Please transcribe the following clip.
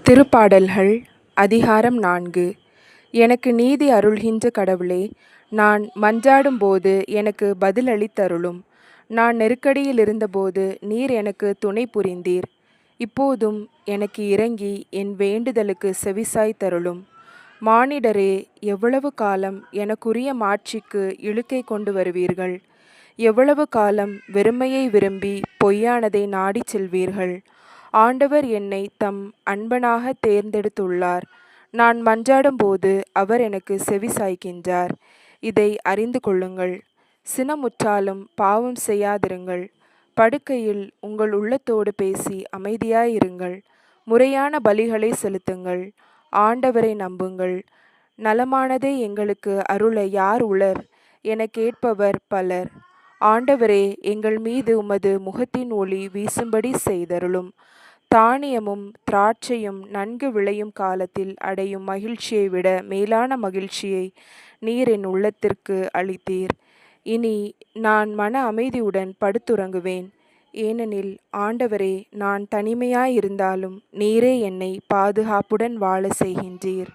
திருப்பாடல்கள் அதிகாரம் 4. எனக்கு நீதி அருள்கின்ற கடவுளே, நான் மன்றாடும்போது எனக்கு பதிலளித்தருளும். நான் நெருக்கடியில் இருந்தபோது நீர் எனக்கு துணை புரிந்தீர். இப்போதும் எனக்கு இரங்கி என் வேண்டுதலுக்கு செவிசாய்த்தருளும். மானிடரே, எவ்வளவு காலம் எனக்குரிய மாட்சிக்கு இழுக்கை கொண்டு வருவீர்கள்? எவ்வளவு காலம் வெறுமையை விரும்பி பொய்யானதை நாடிச் செல்வீர்கள்? ஆண்டவர் என்னை தம் அன்பனாக தேர்ந்தெடுத்துள்ளார். நான் மன்றாடும்போது அவர் எனக்கு செவி சாய்க்கின்றார். இதை அறிந்து கொள்ளுங்கள். சினமுற்றாலும் பாவம் செய்யாதிருங்கள். படுக்கையில் உங்கள் உள்ளத்தோடு பேசி அமைதியாயிருங்கள். முறையான பலிகளை செலுத்துங்கள். ஆண்டவரை நம்புங்கள். நலமானதை எங்களுக்கு அருள யார் உளர் என கேட்பவர் பலர். ஆண்டவரே, எங்கள் மீது உமது முகத்தின் ஒளி வீசும்படி செய்தருளும். தானியமும் திராட்சையும் நன்கு விளையும் காலத்தில் அடையும் மகிழ்ச்சியை விட மேலான மகிழ்ச்சியை நீர் என் உள்ளத்திற்கு அளித்தீர். இனி நான் மன அமைதியுடன் படுத்துறங்குவேன். ஏனெனில் ஆண்டவரே, நான் தனிமையாயிருந்தாலும் நீரே என்னை பாதுகாப்புடன் வாழ செய்கின்றீர்.